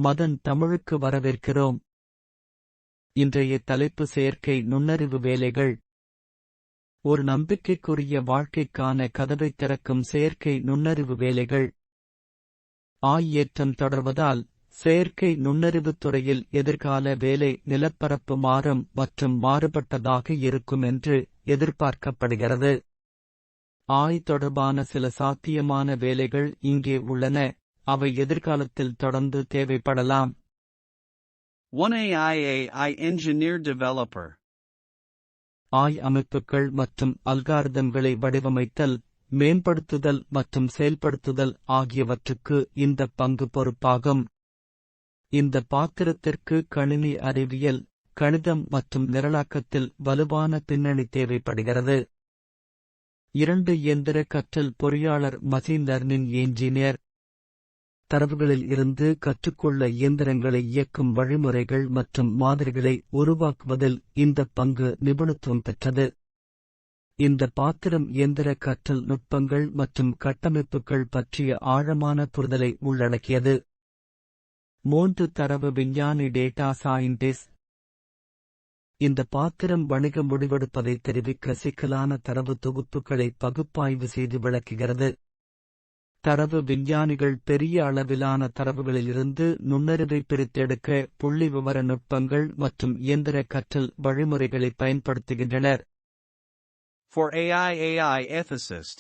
மதன் தமிழுக்கு வரவேற்கிறோம். இன்றைய தலைப்பு செயற்கை நுண்ணறிவு வேலைகள். ஒரு நம்பிக்கைக்குரிய வாழ்க்கைக்கான கதவை திறக்கும் செயற்கை நுண்ணறிவு வேலைகள். ஏற்றம் தொடர்வதால் செயற்கை நுண்ணறிவுத் துறையில் எதிர்கால வேலை நிலப்பரப்பு மாறும் மற்றும் மாறுபட்டதாக இருக்கும் என்று எதிர்பார்க்கப்படுகிறது. தொடர்பான சில சாத்தியமான வேலைகள் இங்கே உள்ளன, அவை எதிர்காலத்தில் தொடர்ந்து தேவைப்படலாம். 1 AI Engineer Developer. அமைப்புகள் மற்றும் அல்காரிதம்களை வடிவமைத்தல், மேம்படுத்துதல் மற்றும் செயல்படுத்துதல் ஆகியவற்றுக்கு இந்த பங்கு பொறுப்பாகும். இந்த பாத்திரத்திற்கு கணினி அறிவியல், கணிதம் மற்றும் நிரலாக்கத்தில் வலுவான பின்னணி தேவைப்படுகிறது. 2 இயந்திர கற்றல் பொறியாளர் மஷின் லர்னிங் என்ஜினியர். தரவுகளில் இருந்து கற்றுக்கொள்ள இயந்திரங்களை இயக்கும் வழிமுறைகள் மற்றும் மாதிரிகளை உருவாக்குவதில் இந்த பங்கு நிபுணத்துவம் பெற்றது. இந்த பாத்திரம் இயந்திர கற்றல் நுட்பங்கள் மற்றும் கட்டமைப்புகள் பற்றிய ஆழமான புரிதலை உள்ளடக்கியது. 3 தரவு விஞ்ஞானி டேட்டா சயின்டிஸ்ட். இந்த பாத்திரம் வணிக முடிவெடுப்பதை தெரிவிக்க சிக்கலான தரவு தொகுப்புகளை பகுப்பாய்வு செய்து விளக்குகிறது. தரவு விஞ்ஞானிகள் பெரிய அளவிலான தரவுகளிலிருந்து நுண்ணறிவை பிரித்தெடுக்க புள்ளிவிவர நுட்பங்கள் மற்றும் இயந்திர கற்றல் வழிமுறைகளை பயன்படுத்துகின்றனர். For AI ethicist.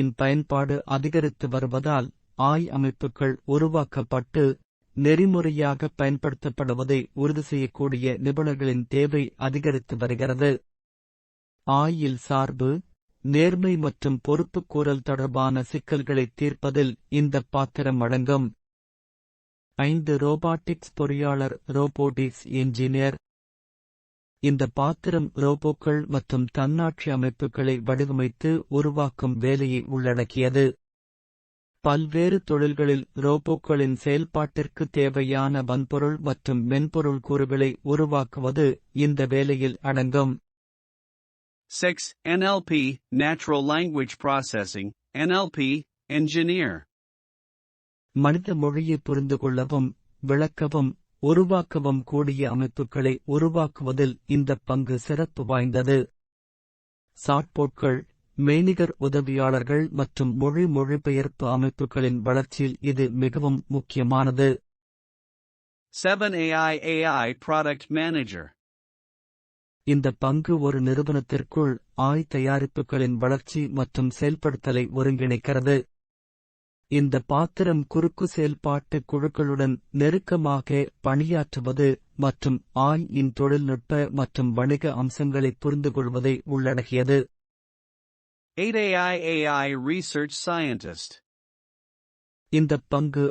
இன் பயன்பாடு அதிகரித்து வருவதால் அமைப்புகள் உருவாக்கப்பட்டு நெறிமுறையாக பயன்படுத்தப்படுவதை உறுதி செய்யக்கூடிய நிபுணர்களின் தேவை அதிகரித்து வருகிறது. யில் சார்பு, நேர்மை மற்றும் பொறுப்புக்கூறல் தொடர்பான சிக்கல்களை தீர்ப்பதில் இந்த பாத்திரம் அடங்கும். 5 ரோபாட்டிக்ஸ் பொறியாளர் ரோபோட்டிக்ஸ் என்ஜினியர். இந்த பாத்திரம் ரோபோக்கள் மற்றும் தன்னாட்சி அமைப்புகளை வடிவமைத்து உருவாக்கும் வேலையை உள்ளடக்கியது. பல்வேறு தொழில்களில் ரோபோக்களின் செயல்பாட்டிற்கு தேவையான வன்பொருள் மற்றும் மென்பொருள் கூறுகளை உருவாக்குவது இந்த வேலையில் அடங்கும். 6 NLP Natural Language Processing NLP Engineer. மனித மொழியை புரிந்து கொள்ளவும், விளக்கவும், உருவாக்கவும் கூடிய அமைப்புகளை உருவாக்குவதில் இந்த பங்கு சிறப்பு வாய்ந்தது. சாட்போட்கள், மெய்நிகர் உதவியாளர்கள் மற்றும் மொழிபெயர்ப்பு அமைப்புகளின் வளர்ச்சியில் இது மிகவும் முக்கியமானது. 7 AI Product Manager. இந்த பங்கு ஒரு நிறுவனத்திற்குள் தயாரிப்புகளின் வளர்ச்சி மற்றும் செயல்படுத்தலை ஒருங்கிணைக்கிறது. இந்த பாத்திரம் குறுக்கு செயல்பாட்டு குழுக்களுடன் நெருக்கமாக பணியாற்றுவது மற்றும் இன் தொழில்நுட்ப மற்றும் வணிக அம்சங்களை புரிந்துகொள்வதை உள்ளடக்கியது. 8 AI Research Scientist. இந்த பங்கு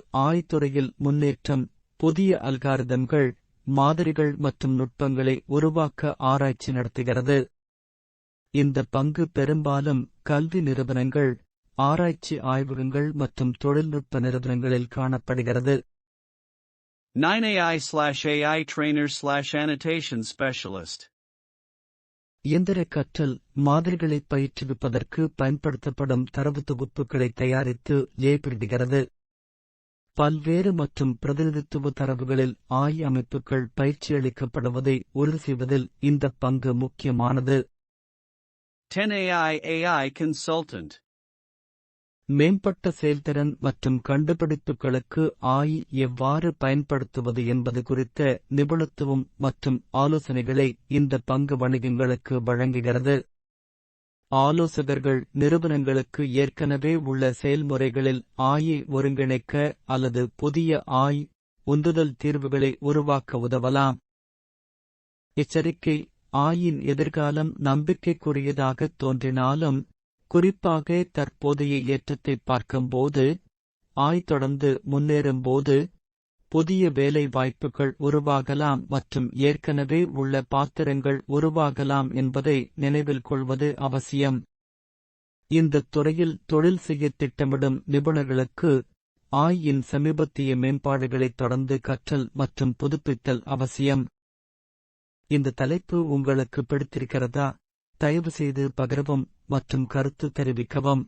துறையில் முன்னேற்றம், புதிய அல்காரிதம்கள், மாதிரிகள் மற்றும் நுட்பங்களை உருவாக்க ஆராய்ச்சி நடத்துகிறது. இந்த பங்கு பெரும்பாலும் கல்வி நிறுவனங்கள், ஆராய்ச்சி ஆய்வகங்கள் மற்றும் தொழில்நுட்ப நிறுவனங்களில் காணப்படுகிறது. 9 AI Trainer/Annotation Specialist. இயந்திர கற்றல் மாதிரிகளை பயிற்றுவிப்பதற்கு பயன்படுத்தப்படும் தரவு தொகுப்புகளை தயாரித்து ஏற்படுத்துகிறது. பல்வேறு மற்றும் பிரதிநிதித்துவ தரவுகளில் அமைப்புகள் பயிற்சியளிக்கப்படுவதை உறுதி செய்வதில் இந்த பங்கு முக்கியமானது. 10 AI Consultant. மேம்பட்ட செயல்திறன் மற்றும் கண்டுபிடிப்புகளுக்கு எவ்வாறு பயன்படுத்துவது என்பது குறித்த நிபுணத்துவம் மற்றும் ஆலோசனைகளை இந்த பங்கு வணிகங்களுக்கு வழங்குகிறது. ஆலோசகர்கள் நிறுவனங்களுக்கு ஏற்கனவே உள்ள செயல்முறைகளில் ஒருங்கிணைக்க அல்லது புதிய உந்துதல் தீர்வுகளை உருவாக்க உதவலாம். எச்சரிக்கை: யின் எதிர்காலம் நம்பிக்கைக்குரியதாக தோன்றினாலும், குறிப்பாக தற்போதைய ஏற்றத்தை பார்க்கும்போது, தொடர்ந்து முன்னேறும்போது, புதிய வேலை வாய்ப்புகள் உருவாகலாம் மற்றும் ஏற்கனவே உள்ள பாத்திரங்கள் உருவாகலாம் என்பதை நினைவில் கொள்வது அவசியம். இந்த துறையில் தொழில் செய்ய திட்டமிடும் நிபுணர்களுக்கு இன் சமீபத்திய மேம்பாடுகளை தொடர்ந்து கற்றல் மற்றும் புதுப்பித்தல் அவசியம். இந்த தலைப்பு உங்களுக்கு பிடித்திருக்கிறதா? தயவுசெய்து பகிரவும் மற்றும் கருத்து தெரிவிக்கவும்.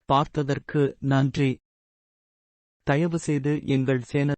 பார்த்ததற்கு நன்றி. தயவுசெய்து எங்கள் சேனலை